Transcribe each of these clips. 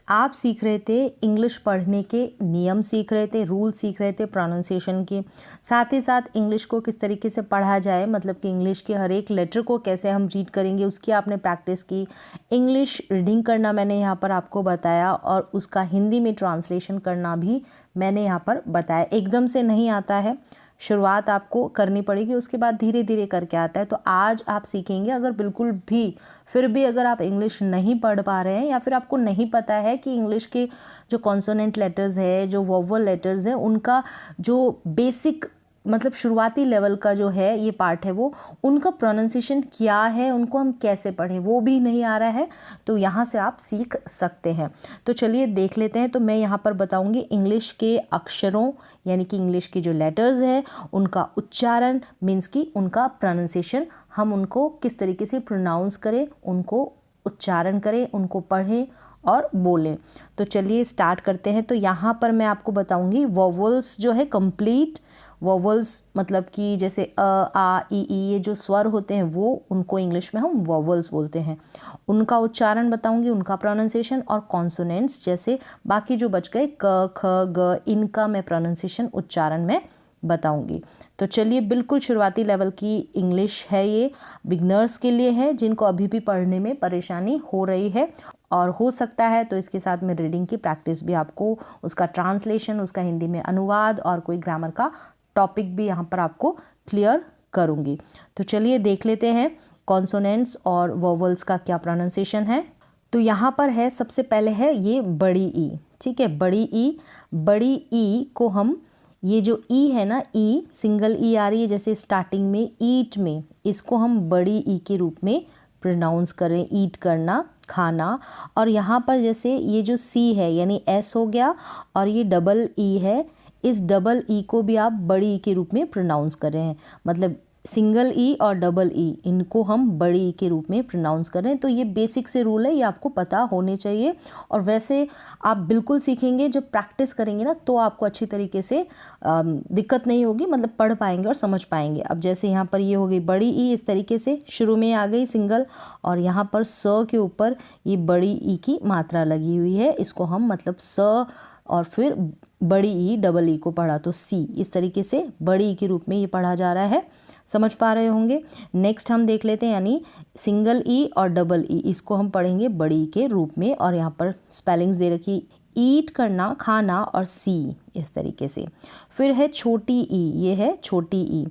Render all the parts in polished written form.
आप सीख रहे थे इंग्लिश पढ़ने के नियम, सीख रहे थे रूल, सीख रहे थे प्रोनाउंसिएशन के, साथ ही साथ इंग्लिश को किस तरीके से पढ़ा जाए, मतलब कि इंग्लिश के हर एक लेटर को कैसे हम रीड करेंगे उसकी आपने प्रैक्टिस की। इंग्लिश रीडिंग करना मैंने यहाँ पर आपको बताया और उसका हिंदी में ट्रांसलेशन करना भी मैंने यहाँ पर बताया। एकदम से नहीं आता है, शुरुआत आपको करनी पड़ेगी, उसके बाद धीरे धीरे करके आता है। तो आज आप सीखेंगे। अगर बिल्कुल भी फिर भी अगर आप इंग्लिश नहीं पढ़ पा रहे हैं या फिर आपको नहीं पता है कि इंग्लिश के जो कॉन्सोनेंट लेटर्स है, जो वोवल लेटर्स है, उनका जो बेसिक मतलब शुरुआती लेवल का जो है ये पार्ट है वो उनका प्रोनाउंसिएशन क्या है, उनको हम कैसे पढ़ें, वो भी नहीं आ रहा है, तो यहाँ से आप सीख सकते हैं। तो चलिए देख लेते हैं। तो मैं यहाँ पर बताऊँगी इंग्लिश के अक्षरों यानी कि इंग्लिश की जो लेटर्स है उनका उच्चारण, मीन्स कि उनका प्रोनाउंसिएशन, हम उनको किस तरीके से प्रोनाउंस करें, उनको उच्चारण करें, उनको पढ़ें और बोलें। तो चलिए स्टार्ट करते हैं। तो यहाँ पर मैं आपको बताऊँगी वोवल्स जो है कंप्लीट वोवल्स, मतलब कि जैसे अ आ ई ई ये जो स्वर होते हैं वो उनको इंग्लिश में हम वोवल्स बोलते हैं, उनका उच्चारण बताऊंगी, उनका प्रोनाउंसिएशन, और कॉन्सोनेंट्स जैसे बाकी जो बच गए क ख ग, इनका मैं प्रोनाउंसिएशन उच्चारण में बताऊंगी। तो चलिए बिल्कुल शुरुआती लेवल की इंग्लिश है, ये बिगनर्स के लिए है जिनको अभी भी पढ़ने में परेशानी हो रही है, और हो सकता है तो इसके साथ में रीडिंग की प्रैक्टिस भी आपको, उसका ट्रांसलेशन, उसका हिंदी में अनुवाद और कोई ग्रामर का टॉपिक भी यहाँ पर आपको क्लियर करूँगी। तो चलिए देख लेते हैं कॉन्सोनेंट्स और वोवल्स का क्या प्रोनाउंसिएशन है। तो यहाँ पर है, सबसे पहले है ये बड़ी ई, ठीक है, बड़ी ई। बड़ी ई को हम, ये जो ई है ना, ई सिंगल ई आ रही है जैसे स्टार्टिंग में ईट में, इसको हम बड़ी ई के रूप में प्रोनाउंस करें, ईट करना, खाना। और यहाँ पर जैसे ये जो सी है यानी एस हो गया और ये डबल ई है, इस डबल ई को भी आप बड़ी ई के रूप में प्रोनाउंस कर रहे हैं, मतलब सिंगल ई और डबल ई इनको हम बड़ी ई के रूप में प्रोनाउंस कर रहे हैं। तो ये बेसिक से रूल है, ये आपको पता होने चाहिए। और वैसे आप बिल्कुल सीखेंगे, जब प्रैक्टिस करेंगे ना तो आपको अच्छी तरीके से दिक्कत नहीं होगी, मतलब पढ़ पाएंगे और समझ पाएंगे। अब जैसे यहाँ पर ये हो गई बड़ी ई, इस तरीके से शुरू में आ गई सिंगल, और यहाँ पर स के ऊपर ये बड़ी ई की मात्रा लगी हुई है, इसको हम मतलब स और फिर बड़ी ई डबल ई को पढ़ा तो सी, इस तरीके से बड़ी ई के रूप में ये पढ़ा जा रहा है, समझ पा रहे होंगे। नेक्स्ट हम देख लेते हैं, यानी सिंगल ई और डबल ई, इसको हम पढ़ेंगे बड़ी ई के रूप में, और यहाँ पर स्पेलिंग्स दे रखी, ईट करना, खाना, और सी, इस तरीके से। फिर है छोटी ई, ये है छोटी ई,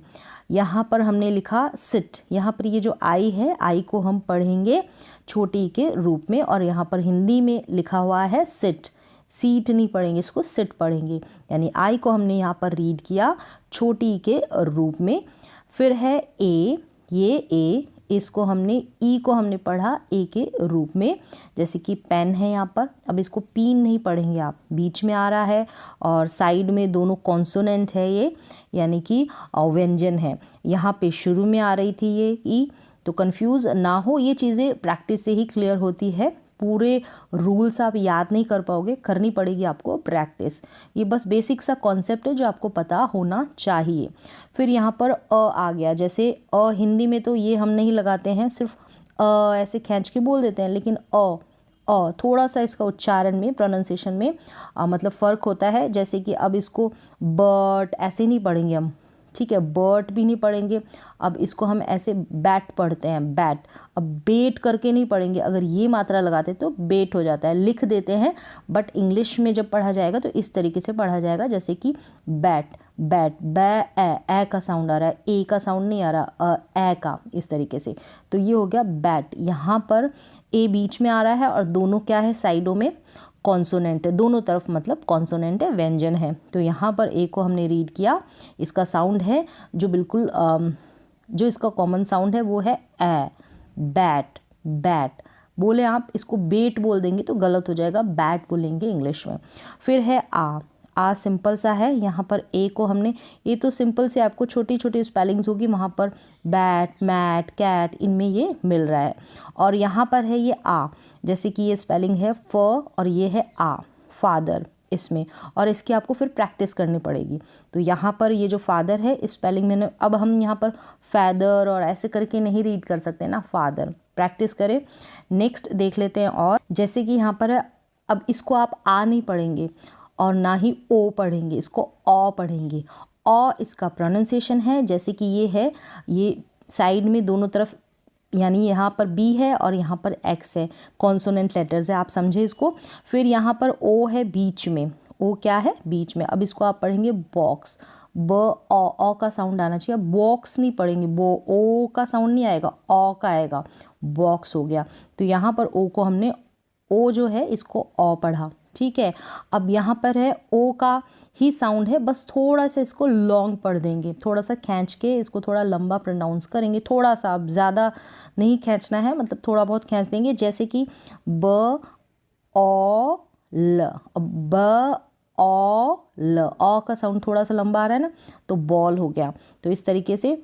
यहाँ पर हमने लिखा सिट, यहाँ पर ये जो आई है, आई को हम पढ़ेंगे छोटी ई के रूप में, और यहाँ पर हिंदी में लिखा हुआ है सिट, सीट नहीं पढ़ेंगे, इसको सिट पढ़ेंगे, यानी आई को हमने यहाँ पर रीड किया छोटी के रूप में। फिर है ए, ये ए, इसको हमने ई को हमने पढ़ा ए के रूप में, जैसे कि पेन है यहाँ पर, अब इसको पीन नहीं पढ़ेंगे आप, बीच में आ रहा है और साइड में दोनों कॉन्सोनेंट है ये, यानी कि व्यंजन है, यहाँ पे शुरू में आ रही थी ये ई, तो कंफ्यूज ना हो, ये चीज़ें प्रैक्टिस से ही क्लियर होती है। पूरे रूल्स आप याद नहीं कर पाओगे, करनी पड़ेगी आपको प्रैक्टिस, ये बस बेसिक सा कॉन्सेप्ट है जो आपको पता होना चाहिए। फिर यहाँ पर अ आ गया, जैसे अ हिंदी में तो ये हम नहीं लगाते हैं, सिर्फ ऐसे खींच के बोल देते हैं, लेकिन थोड़ा सा इसका उच्चारण में, प्रोनाउंसिएशन में मतलब फ़र्क होता है। जैसे कि अब इसको बट ऐसे नहीं पढ़ेंगे हम, ठीक है, बर्ट भी नहीं पढ़ेंगे, अब इसको हम ऐसे बैट पढ़ते हैं, बैट, अब बेट करके नहीं पढ़ेंगे, अगर ये मात्रा लगाते तो बेट हो जाता है, लिख देते हैं, बट इंग्लिश में जब पढ़ा जाएगा तो इस तरीके से पढ़ा जाएगा, जैसे कि बैट, बैट, ए का साउंड आ रहा है, ए का साउंड नहीं आ रहा, ए का, इस तरीके से। तो ये हो गया बैट, यहाँ पर ए बीच में आ रहा है और दोनों क्या है, साइडों में कॉन्सोनेंट है, दोनों तरफ मतलब कॉन्सोनेंट है, व्यंजन है। तो यहाँ पर ए को हमने रीड किया, इसका साउंड है जो बिल्कुल जो इसका कॉमन साउंड है वो है ए, बैट, बैट बोले आप, इसको बेट बोल देंगे तो गलत हो जाएगा, बैट बोलेंगे इंग्लिश में। फिर है आ सिंपल सा है, यहाँ पर ए को हमने, ये तो सिंपल से आपको छोटी छोटी स्पेलिंग्स होगी, वहाँ पर बैट, मैट, कैट, इनमें ये मिल रहा है। और यहाँ पर है ये आ, जैसे कि ये स्पेलिंग है फ और ये है आ, फादर इसमें, और इसकी आपको फिर प्रैक्टिस करनी पड़ेगी। तो यहाँ पर ये जो फादर है इस स्पेलिंग में, अब हम यहाँ पर फैदर और ऐसे करके नहीं रीड कर सकते ना, फादर, प्रैक्टिस करें। नेक्स्ट देख लेते हैं, और जैसे कि यहाँ पर है अब इसको आप आ नहीं पढ़ेंगे और ना ही ओ पढ़ेंगे, इसको औ पढ़ेंगे। औ इसका प्रोनाउंसिएशन है, जैसे कि ये है, ये साइड में दोनों तरफ, यानी यहाँ पर बी है और यहाँ पर एक्स है, कॉन्सोनेंट लेटर्स है, आप समझे इसको। फिर यहाँ पर ओ है बीच में, ओ क्या है बीच में। अब इसको आप पढ़ेंगे बॉक्स, ब ओ का साउंड आना चाहिए, बॉक्स नहीं पढ़ेंगे, बो ओ का साउंड नहीं आएगा, ओ का आएगा, बॉक्स हो गया। तो यहाँ पर ओ को हमने, ओ जो है इसको ओ पढ़ा, ठीक है। अब यहाँ पर है ओ का ही साउंड है, बस थोड़ा सा इसको लॉन्ग पढ़ देंगे, थोड़ा सा खींच के इसको थोड़ा लंबा प्रोनाउंस करेंगे, थोड़ा सा, अब ज़्यादा नहीं खींचना है, मतलब थोड़ा बहुत खींच देंगे, जैसे कि ब ओ ल। ब ओ ल, ओ का साउंड थोड़ा सा लंबा आ रहा है ना, तो बॉल हो गया। तो इस तरीके से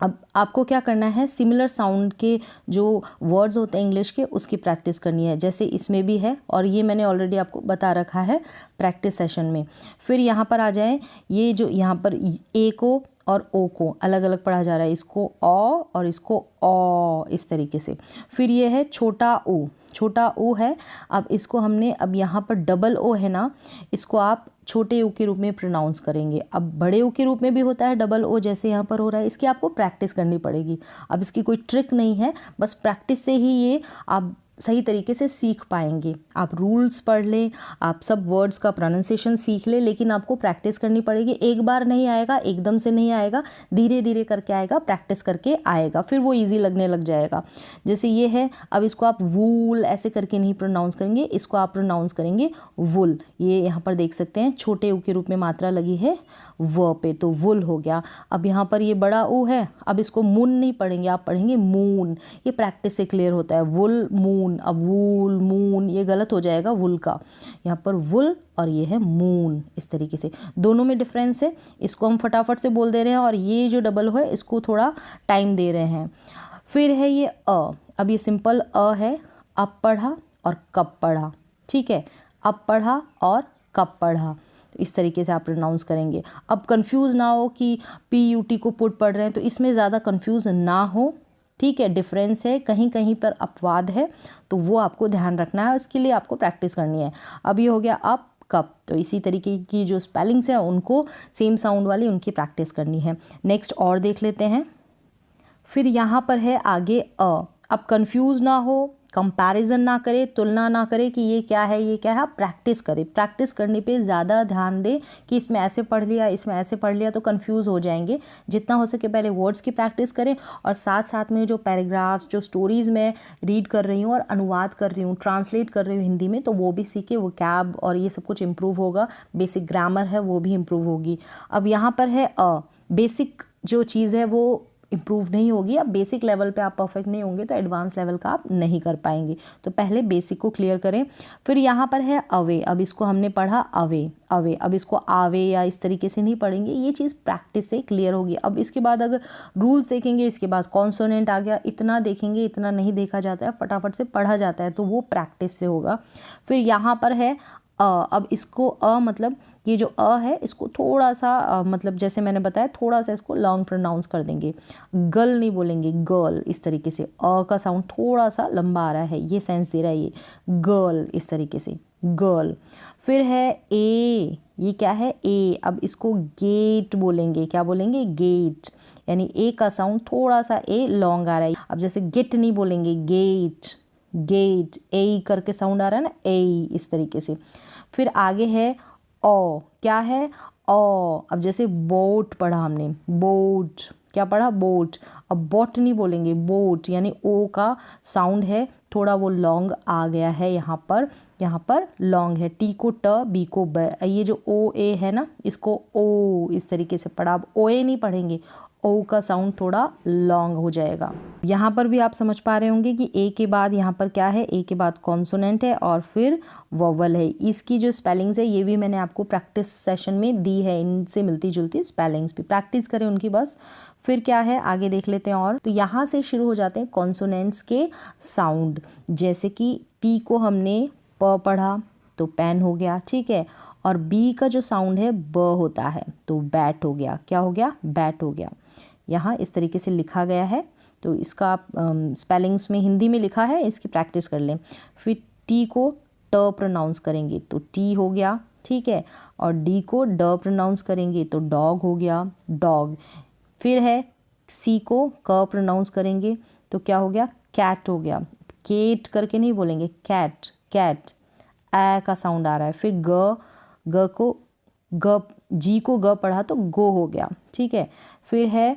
अब आपको क्या करना है, सिमिलर साउंड के जो वर्ड्स होते हैं इंग्लिश के, उसकी प्रैक्टिस करनी है, जैसे इसमें भी है, और ये मैंने ऑलरेडी आपको बता रखा है प्रैक्टिस सेशन में। फिर यहाँ पर आ जाएं, ये जो यहाँ पर ए को और ओ को अलग अलग पढ़ा जा रहा है, इसको ओ और इसको ओ, इस तरीके से। फिर ये है छोटा ओ, छोटा ओ है, अब इसको हमने, अब यहाँ पर डबल ओ है ना, इसको आप छोटे ओ के रूप में प्रोनाउंस करेंगे। अब बड़े ओ के रूप में भी होता है डबल ओ, जैसे यहाँ पर हो रहा है, इसकी आपको प्रैक्टिस करनी पड़ेगी। अब इसकी कोई ट्रिक नहीं है, बस प्रैक्टिस से ही ये आप सही तरीके से सीख पाएंगे। आप रूल्स पढ़ लें, आप सब वर्ड्स का प्रोनाउंसिएशन सीख लें, लेकिन आपको प्रैक्टिस करनी पड़ेगी। एक बार नहीं आएगा, एकदम से नहीं आएगा, धीरे धीरे करके आएगा, प्रैक्टिस करके आएगा, फिर वो इजी लगने लग जाएगा। जैसे ये है, अब इसको आप वूल ऐसे करके नहीं प्रोनाउंस करेंगे, इसको आप प्रोनाउंस करेंगे वुल। ये यहाँ पर देख सकते हैं छोटे ऊ के रूप में मात्रा लगी है व पे, तो वुल हो गया। अब यहाँ पर ये बड़ा ऊ है, अब इसको मून नहीं पढ़ेंगे, आप पढ़ेंगे मून। ये प्रैक्टिस से क्लियर होता है, वुल मून। अब वूल मून ये गलत हो जाएगा वुल का, यहाँ पर वुल और ये है मून, इस तरीके से दोनों में डिफरेंस है। इसको हम फटाफट से बोल दे रहे हैं, और ये जो डबल है इसको थोड़ा टाइम दे रहे हैं। फिर है ये अ, अब ये सिंपल अ है, अब पढ़ा और कब पढ़ा, ठीक है, अब पढ़ा और कब पढ़ा, तो इस तरीके से आप प्रोनाउंस करेंगे। अब कंफ्यूज ना हो कि पी यू टी को पुट पढ़ रहे हैं, तो इसमें ज़्यादा कंफ्यूज ना हो, ठीक है। डिफरेंस है, कहीं कहीं पर अपवाद है, तो वो आपको ध्यान रखना है, उसके लिए आपको प्रैक्टिस करनी है। अब ये हो गया अब कब, तो इसी तरीके की जो स्पेलिंग्स हैं उनको सेम साउंड वाली उनकी प्रैक्टिस करनी है। नेक्स्ट और देख लेते हैं। फिर यहाँ पर है आगे अ, अब कंफ्यूज ना हो, कंपैरिजन ना करे, तुलना ना करे कि ये क्या है ये क्या है, आप प्रैक्टिस करें। प्रैक्टिस करने पे ज़्यादा ध्यान दें कि इसमें ऐसे पढ़ लिया इसमें ऐसे पढ़ लिया, तो कंफ्यूज हो जाएंगे। जितना हो सके पहले वर्ड्स की प्रैक्टिस करें, और साथ साथ में जो पैराग्राफ्स, जो स्टोरीज़ मैं रीड कर रही हूँ और अनुवाद कर रही हूँ, ट्रांसलेट कर रही हूँ हिंदी में, तो वो भी सीखे, वो कैब और ये सब कुछ इम्प्रूव होगा। बेसिक ग्रामर है वो भी इम्प्रूव होगी। अब यहाँ पर है बेसिक जो चीज़ है वो इम्प्रूव नहीं होगी। अब बेसिक लेवल पे आप परफेक्ट नहीं होंगे तो एडवांस लेवल का आप नहीं कर पाएंगे, तो पहले बेसिक को क्लियर करें। फिर यहाँ पर है अवे, अब इसको हमने पढ़ा अवे अवे, अब इसको आवे या इस तरीके से नहीं पढ़ेंगे, ये चीज़ प्रैक्टिस से क्लियर होगी। अब इसके बाद अगर रूल्स देखेंगे, इसके बाद कॉन्सोनेंट आ गया, इतना देखेंगे, इतना नहीं देखा जाता है, फटाफट से पढ़ा जाता है, तो वो प्रैक्टिस से होगा। फिर यहाँ पर है अब इसको मतलब ये जो है इसको थोड़ा सा मतलब जैसे मैंने बताया थोड़ा सा इसको लॉन्ग प्रोनाउंस कर देंगे, गर्ल नहीं बोलेंगे गर्ल, इस तरीके से का साउंड थोड़ा सा लंबा आ रहा है, ये सेंस दे रहा है ये गर्ल, इस तरीके से गर्ल। फिर है ए, ये क्या है ए, अब इसको गेट बोलेंगे, क्या बोलेंगे गेट, यानी ए का साउंड थोड़ा सा ए लॉन्ग आ रहा है। अब जैसे गेट नहीं बोलेंगे गेट, गेट ए करके साउंड आ रहा है ना, ए, इस तरीके से। फिर आगे है ओ, क्या है ओ, अब जैसे बोट पढ़ा हमने, बोट, क्या पढ़ा बोट, अब बोट नहीं बोलेंगे बोट, यानी ओ का साउंड है थोड़ा वो लॉन्ग आ गया है, यहाँ पर लॉन्ग है। टी को ट, बी को ब, ये जो ओ ए है ना इसको ओ इस तरीके से पढ़ा। अब ओ ए नहीं पढ़ेंगे, ओ का साउंड थोड़ा लॉन्ग हो जाएगा। यहाँ पर भी आप समझ पा रहे होंगे कि ए के बाद यहाँ पर क्या है, ए के बाद कॉन्सोनेंट है और फिर वोवल है। इसकी जो स्पेलिंग्स है ये भी मैंने आपको प्रैक्टिस सेशन में दी है, इनसे मिलती जुलती स्पेलिंग्स भी प्रैक्टिस करें उनकी बस। फिर क्या है आगे देख लेते हैं। और तो यहाँ से शुरू हो जाते हैं कॉन्सोनेंट्स के साउंड, जैसे कि पी को हमने प पढ़ा तो पैन हो गया, ठीक है, और बी का जो साउंड है ब होता है तो बैट हो गया, क्या हो गया बैट हो गया। यहाँ इस तरीके से लिखा गया है, तो इसका आप स्पेलिंग्स में हिंदी में लिखा है, इसकी प्रैक्टिस कर लें। फिर टी को ट प्रोनाउंस करेंगे तो टी हो गया, ठीक है। और डी को ड प्रोनाउंस करेंगे तो डॉग हो गया, डॉग। फिर है सी को क प्रोनाउंस करेंगे तो क्या हो गया, कैट हो गया। केट करके नहीं बोलेंगे, कैट, कैट। ए का साउंड आ रहा है। फिर ग को ग, जी को ग पढ़ा तो गो हो गया, ठीक है। फिर है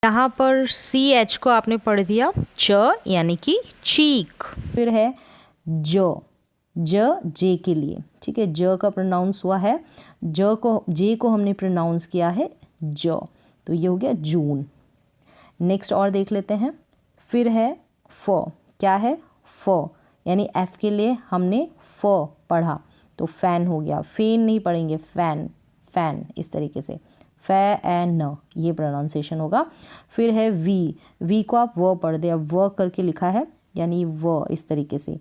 यहाँ पर सी एच को आपने पढ़ दिया च यानी कि चीक। फिर है ज, जे के लिए, ठीक है। ज का प्रोनाउंस हुआ है, जे को हमने प्रोनाउंस किया है ज, तो ये हो गया जून। नेक्स्ट और देख लेते हैं। फिर है फ, क्या है, फ यानी एफ के लिए हमने फ पढ़ा तो फैन हो गया। फेन नहीं पढ़ेंगे, फैन, फैन इस तरीके से, फैन, ये प्रोनाउंसिएशन होगा। फिर है वी को आप व पढ़ दे, अब व करके लिखा है यानी व इस तरीके से,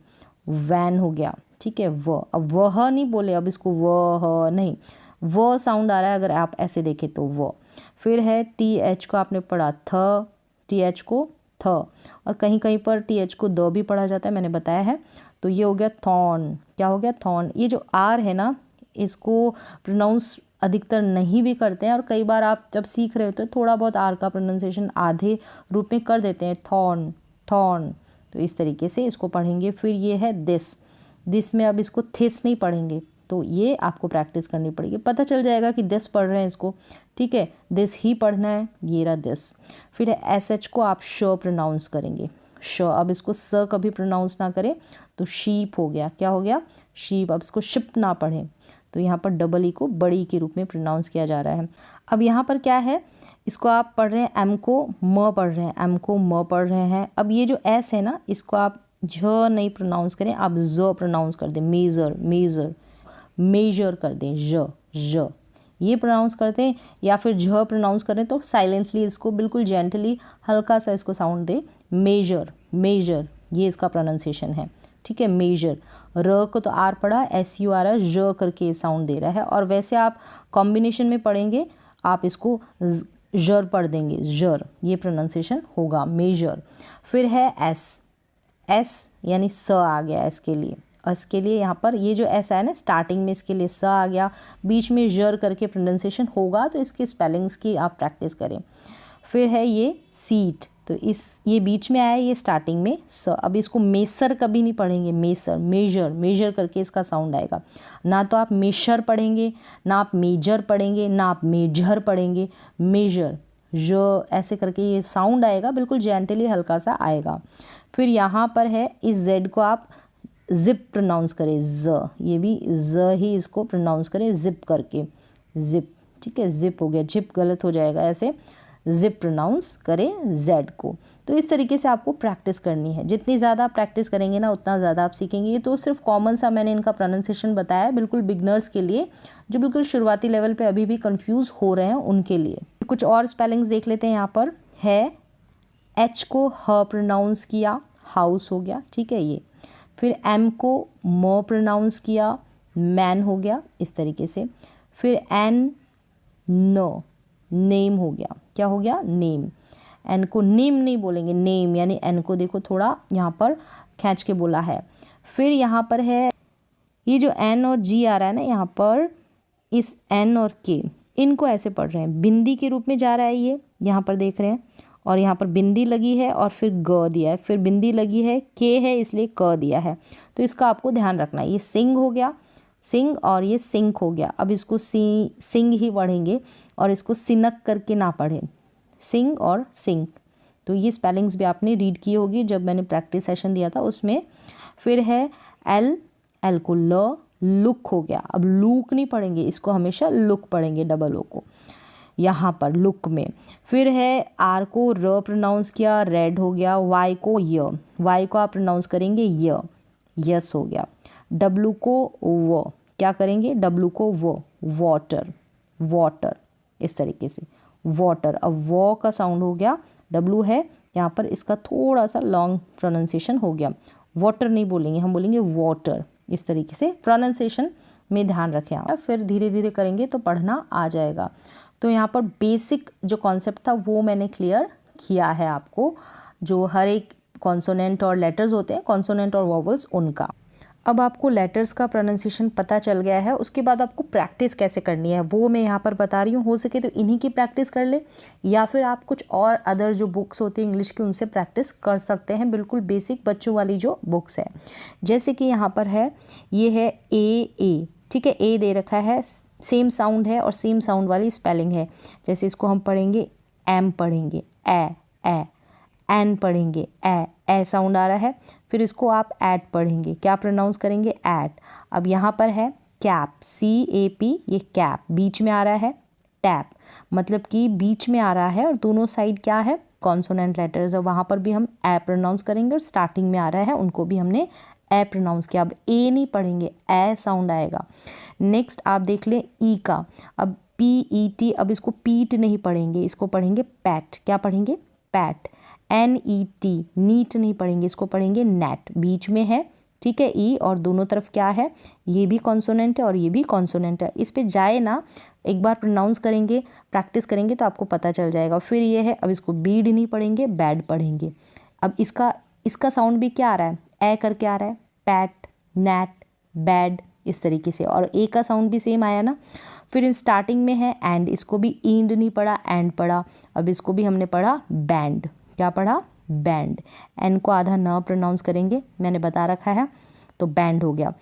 वैन हो गया, ठीक है। व, अब वह नहीं बोले, अब इसको वह नहीं, व साउंड आ रहा है अगर आप ऐसे देखें तो व। फिर है टी एच को आपने पढ़ा थ, टी एच को थ, और कहीं कहीं पर टी एच को द भी पढ़ा जाता है, मैंने बताया है। तो ये हो गया थॉर्न, क्या हो गया, थॉर्न। ये जो आर है ना, इसको प्रोनाउंस अधिकतर नहीं भी करते हैं, और कई बार आप जब सीख रहे होते हैं थोड़ा बहुत आर का प्रोनाउंसिएशन आधे रूप में कर देते हैं, थॉर्न, थॉर्न। तो इस तरीके से इसको पढ़ेंगे। फिर ये है दिस में अब इसको थिस नहीं पढ़ेंगे, तो ये आपको प्रैक्टिस करनी पड़ेगी, पता चल जाएगा कि दिस पढ़ रहे हैं इसको, ठीक है। दिस ही पढ़ना है, ये रहा दिस। फिर है एस एच को आप श प्रोनाउंस करेंगे, श। अब इसको स कभी प्रोनाउंस ना करें तो शीप हो गया, क्या हो गया, शीप। अब इसको शिप ना पढ़ें तो यहाँ पर डबल ई को बड़ी के रूप में प्रोनाउंस किया जा रहा है। अब यहाँ पर क्या है, इसको आप पढ़ रहे हैं एम को म पढ़ रहे हैं, एम को म पढ़ रहे हैं। अब ये जो एस है ना, इसको आप झ नहीं प्रोनाउंस करें, आप ज प्रोनाउंस कर दें, मेज़र, मेज़र, मेजर कर दें, ज ये प्रोनाउंस करते हैं, या फिर झ प्रोनाउंस करें तो साइलेंटली इसको बिल्कुल जेंटली हल्का सा इसको साउंड दे, मेजर, मेजर, ये इसका प्रोनाउंसिएशन है, ठीक है। मेजर, र को तो आर पढ़ा, एस यू आ रहा है, ज करके साउंड दे रहा है। और वैसे आप कॉम्बिनेशन में पढ़ेंगे, आप इसको जर पढ़ देंगे, जर, ये प्रोनाउंसिएशन होगा, मेजर। फिर है एस, एस यानी स आ गया एस के लिए, इसके लिए यहाँ पर ये जो एस है ना स्टार्टिंग में, इसके लिए स आ गया, बीच में जर करके प्रोनाउंसिएशन होगा, तो इसके स्पेलिंग्स की आप प्रैक्टिस करें। फिर है ये सीट, तो ये बीच में आया, ये स्टार्टिंग में स। अब इसको मेसर कभी नहीं पढ़ेंगे, मेसर, मेजर, मेजर करके इसका साउंड आएगा। ना तो आप मेशर पढ़ेंगे, ना आप मेजर पढ़ेंगे, ना आप मेजर पढ़ेंगे, मेजर, जो ऐसे करके ये साउंड आएगा, बिल्कुल जेंटली हल्का सा आएगा। फिर यहाँ पर है इस जेड को आप जिप प्रोनाउंस करें, ज, ये भी ज ही इसको प्रोनाउंस करें जिप करके, जिप, ठीक है। जिप हो गया, जिप गलत हो जाएगा, ऐसे जिप प्रोनाउंस करें जेड को। तो इस तरीके से आपको प्रैक्टिस करनी है, जितनी ज़्यादा आप प्रैक्टिस करेंगे ना उतना ज़्यादा आप सीखेंगे। ये तो सिर्फ कॉमन सा मैंने इनका प्रोनाउंसिएशन बताया है, बिल्कुल बिगनर्स के लिए, जो बिल्कुल शुरुआती लेवल पे अभी भी कंफ्यूज हो रहे हैं उनके लिए। कुछ और स्पेलिंग्स देख लेते हैं। यहाँ पर है एच को ह प्रोनाउंस किया, हाउस हो गया, ठीक है ये। फिर एम को म प्रोनाउंस किया, मैन हो गया, इस तरीके से। फिर एन, नो, नेम हो गया, क्या हो गया, नेम। एन को नेम नहीं बोलेंगे, नेम, यानी एन को देखो थोड़ा यहाँ पर खींच के बोला है। फिर यहाँ पर है ये जो एन और जी आ रहा है ना, यहाँ पर इस एन और के, इनको ऐसे पढ़ रहे हैं, बिंदी के रूप में जा रहा है ये, यहाँ पर देख रहे हैं, और यहाँ पर बिंदी लगी है और फिर ग दिया है, फिर बिंदी लगी है, के है इसलिए क दिया है, तो इसका आपको ध्यान रखना है। ये सिंग हो गया, सिंग, और ये सिंक हो गया। अब इसको सिंग ही पढ़ेंगे और इसको सिनक करके ना पढ़ें, सिंग और सिंक। तो ये स्पेलिंग्स भी आपने रीड की होगी जब मैंने प्रैक्टिस सेशन दिया था उसमें। फिर है एल, एल को ल, लुक हो गया। अब लुक नहीं पढ़ेंगे, इसको हमेशा लुक पढ़ेंगे, डबल ओ को यहाँ पर लुक में। फिर है आर को र प्रोनाउंस किया, रेड हो गया। वाई को य, वाई को आप प्रोनाउंस करेंगे य, यस हो गया। डब्लू को वो, क्या करेंगे, डब्लू को वो, वाटर, वाटर, इस तरीके से, वाटर। अब वो का साउंड हो गया, डब्लू है यहाँ पर, इसका थोड़ा सा लॉन्ग प्रोनाउंसिएशन हो गया, वाटर नहीं बोलेंगे, हम बोलेंगे वाटर, इस तरीके से प्रोनाउंसिएशन में ध्यान रखें आप। फिर धीरे धीरे करेंगे तो पढ़ना आ जाएगा। तो यहाँ पर बेसिक जो कॉन्सेप्ट था वो मैंने क्लियर किया है आपको, जो हर एक कॉन्सोनेंट और लेटर्स होते हैं, कॉन्सोनेंट और वॉवल्स उनका। अब आपको लेटर्स का प्रोनाउंसिएशन पता चल गया है, उसके बाद आपको प्रैक्टिस कैसे करनी है वो मैं यहाँ पर बता रही हूँ। हो सके तो इन्हीं की प्रैक्टिस कर ले, या फिर आप कुछ और अदर जो बुक्स होती हैं इंग्लिश की उनसे प्रैक्टिस कर सकते हैं, बिल्कुल बेसिक बच्चों वाली जो बुक्स है। जैसे कि यहाँ पर है, ये है ए, ठीक है, ए दे रखा है, सेम साउंड है और सेम साउंड वाली स्पेलिंग है। जैसे इसको हम पढ़ेंगे एम, पढ़ेंगे ए, एन पढ़ेंगे ए साउंड आ रहा है। फिर इसको आप एट पढ़ेंगे, क्या प्रोनाउंस करेंगे, एट। अब यहाँ पर है कैप, CAP, ये कैप बीच में आ रहा है, टैप मतलब कि बीच में आ रहा है और दोनों साइड क्या है, कॉन्सोनेंट लेटर्स है। वहाँ पर भी हम ए प्रोनाउंस करेंगे और स्टार्टिंग में आ रहा है उनको भी हमने ए प्रोनाउंस किया। अब ए नहीं पढ़ेंगे, ए साउंड आएगा। नेक्स्ट आप देख लें ई का, अब PET, अब इसको पीट नहीं पढ़ेंगे, इसको पढ़ेंगे पैट, क्या पढ़ेंगे, पैट। NET, नीट नहीं पढ़ेंगे, इसको पढ़ेंगे नेट, बीच में है, ठीक है, ई और दोनों तरफ क्या है, ये भी कॉन्सोनेंट है और ये भी कॉन्सोनेंट है। इस पे जाए ना, एक बार प्रोनाउंस करेंगे, प्रैक्टिस करेंगे तो आपको पता चल जाएगा। फिर ये है, अब इसको बीड नहीं पढ़ेंगे, बैड पढ़ेंगे। अब इसका साउंड भी क्या आ रहा है, ए करके आ रहा है, पैट, नेट, बैड, इस तरीके से। और ए का साउंड भी सेम आया ना। फिर स्टार्टिंग में है एंड, इसको भी इंड नहीं पढ़ा, एंड पढ़ा। अब इसको भी हमने पढ़ा बैंड, क्या पढ़ा, बैंड। एन को आधा न प्रोनाउंस करेंगे, मैंने बता रखा है, तो बैंड हो गया।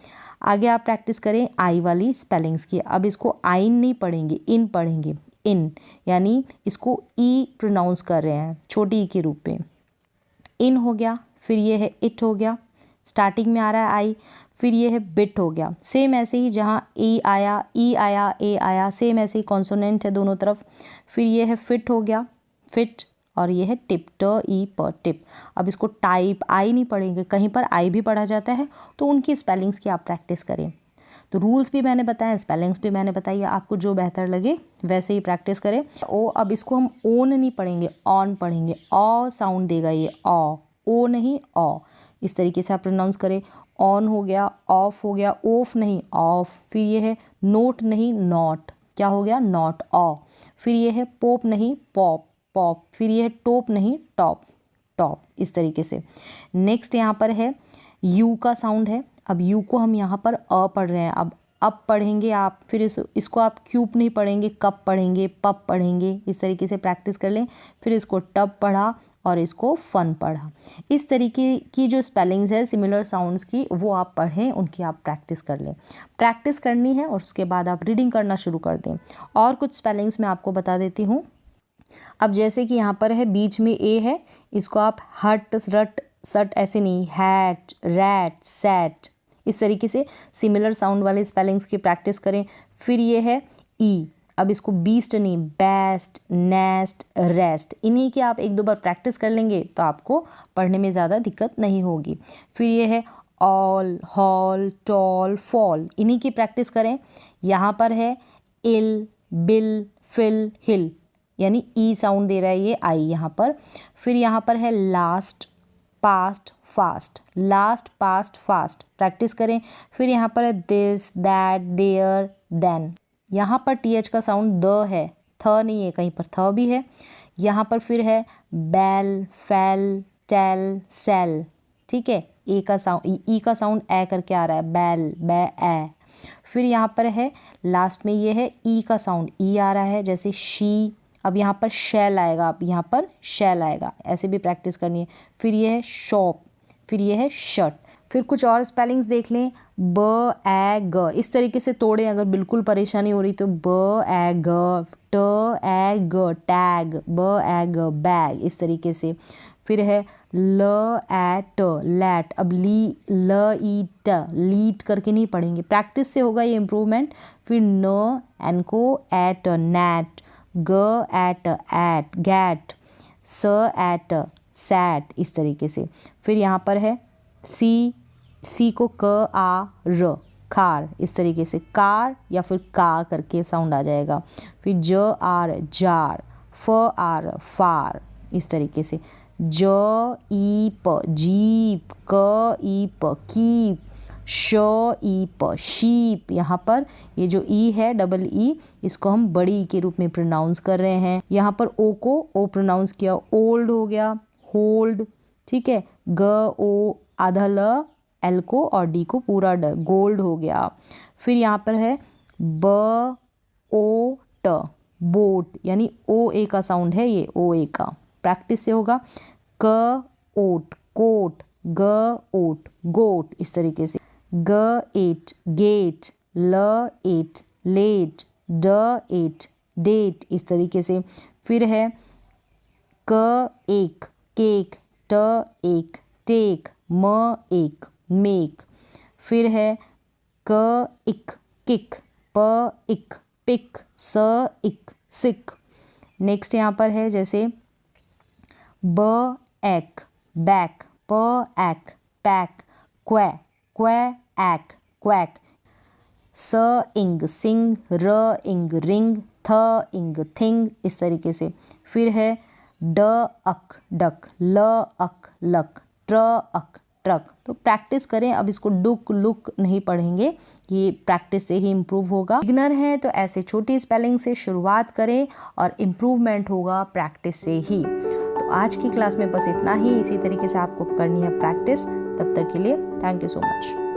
आगे आप प्रैक्टिस करें आई वाली स्पेलिंग्स की। अब इसको आइन नहीं पढ़ेंगे, इन पढ़ेंगे, इन, यानी इसको ई प्रोनाउंस कर रहे हैं छोटी ई के रूप में, इन हो गया। फिर ये है इट हो गया, स्टार्टिंग में आ रहा है आई। फिर ये है बिट हो गया, सेम ऐसे ही जहाँ ई आया, ए आया, सेम ऐसे ही कॉन्सोनेंट है दोनों तरफ। फिर ये है फिट हो गया, फिट, और ये है टिप, ट टिप। अब इसको टाइप, आई नहीं पढ़ेंगे, कहीं पर आई भी पढ़ा जाता है तो उनकी स्पेलिंग्स की आप प्रैक्टिस करें। तो रूल्स भी मैंने बताया, स्पेलिंग्स भी मैंने बताई, आपको जो बेहतर लगे वैसे ही प्रैक्टिस करें। अब इसको हम ओन नहीं पढ़ेंगे, ऑन पढ़ेंगे, ऑ साउंड देगा ये, ओ नहीं, ऑ, इस तरीके से आप प्रोनाउंस करें। ऑन हो गया, ऑफ हो गया, ऑफ नहीं, ऑफ। फिर ये है नोट नहीं, नॉट, क्या हो गया, नॉट, ऑ। फिर ये है पोप नहीं, पॉप, पॉप। फिर ये है टॉप नहीं, टॉप, टॉप, इस तरीके से। नेक्स्ट यहाँ पर है यू का साउंड है। अब यू को हम यहाँ पर अ पढ़ रहे हैं, अब पढ़ेंगे आप। फिर इसको आप क्यूब नहीं पढ़ेंगे, कप पढ़ेंगे, पप पढ़ेंगे, इस तरीके से प्रैक्टिस कर लें। फिर इसको टब पढ़ा और इसको फन पढ़ा। इस तरीके की जो स्पेलिंग्स है सिमिलर साउंड्स की, वो आप पढ़ें, उनकी आप प्रैक्टिस कर लें। प्रैक्टिस करनी है और उसके बाद आप रीडिंग करना शुरू कर दें। और कुछ स्पेलिंग्स मैं आपको बता देती हूँ। अब जैसे कि यहाँ पर है, बीच में ए है, इसको आप हट, रट, सट ऐसे नहीं, हैट, रैट, सैट, इस तरीके से सिमिलर साउंड वाले स्पेलिंग्स की प्रैक्टिस करें। फिर ये है ई, अब इसको बीस्ट नहीं, बेस्ट, नेस्ट, रेस्ट, इन्हीं की आप एक दो बार प्रैक्टिस कर लेंगे तो आपको पढ़ने में ज़्यादा दिक्कत नहीं होगी। फिर ये है ऑल, हॉल, टॉल, फॉल, इन्हीं की प्रैक्टिस करें। यहाँ पर है इल, बिल, फिल, हिल, यानी ई साउंड दे रहा है ये आई यहाँ पर। फिर यहाँ पर है last, past, fast, last, past, fast, practice करें। फिर यहाँ पर है दिस, दैट, देयर, देन, यहाँ पर TH का साउंड द है, थ नहीं है, कहीं पर थ भी है। यहाँ पर फिर है बैल, फैल, टेल, सेल, ठीक है, ई का साउंड ए करके आ रहा है, बैल, बै, ए। फिर यहाँ पर है लास्ट में ये है ई का साउंड, ई आ रहा है, जैसे शी। अब यहाँ पर शैल आएगा, अब यहाँ पर शैल आएगा, ऐसे भी प्रैक्टिस करनी है। फिर ये है शॉप, फिर ये है शर्ट। फिर कुछ और स्पेलिंग्स देख लें, ब, ए, ग, इस तरीके से तोड़ें। अगर बिल्कुल परेशानी हो रही तो ब, ए, ग, ट, ए, ग, टैग, ब, ए, ग, बैग, इस तरीके से। फिर है ल, ए, ट, लैट। अब ल, ई, ट, लीट करके नहीं पढ़ेंगे, प्रैक्टिस से होगा ये इम्प्रूवमेंट। फिर न, एन को, एट, नैट, ग, एट, एट, गैट, स, एट, सैट, इस तरीके से। फिर यहाँ पर है सी को क, आ, र, खार, इस तरीके से, कार या फिर का करके साउंड आ जाएगा। फिर ज, आर, जार, फ, आर, फार, इस तरीके से। ज, ई, प, जीप, क, ई, प, कीप, श, ई, प, शीप। यहाँ पर ये जो ई है, डबल ई, इसको हम बड़ी ई के रूप में प्रोनाउंस कर रहे हैं। यहाँ पर ओ को ओ प्रोनाउंस किया, ओल्ड हो गया, होल्ड, ठीक है। ग ओ आधा ल, एल को और डी को पूरा ड, गोल्ड हो गया। फिर यहाँ पर है ब ओ ट, बोट, यानी ओ ए का साउंड है ये, ओ ए का, प्रैक्टिस से होगा। क ओट, कोट, ग ओट, गोट, इस तरीके से। ग एट, गेट, ल एट, लेट, ड एट, डेट, इस तरीके से। फिर है क एक, केक, ट एक, टेक, म एक, मेक। फिर है क इक, किक, प इक, पिक, स इक, सिक। नेक्स्ट यहाँ पर है जैसे ब एक, बैक, प एक, पैक, क्वै, क्वै एक, क्वैक। स इंग, सिंग, र इंग, रिंग, थ इंग, थिंग, इस तरीके से। फिर है ड अक, डक, ल अक, लक, ट्र अक, ट्रक। तो प्रैक्टिस करें, अब इसको डुक लुक नहीं पढ़ेंगे, ये प्रैक्टिस से ही इम्प्रूव होगा। बिगनर है तो ऐसे छोटी स्पेलिंग से शुरुआत करें और इम्प्रूवमेंट होगा प्रैक्टिस से ही। तो आज की क्लास में बस इतना ही। इसी तरीके से आपको करनी है प्रैक्टिस। तब तक के लिए थैंक यू सो मच।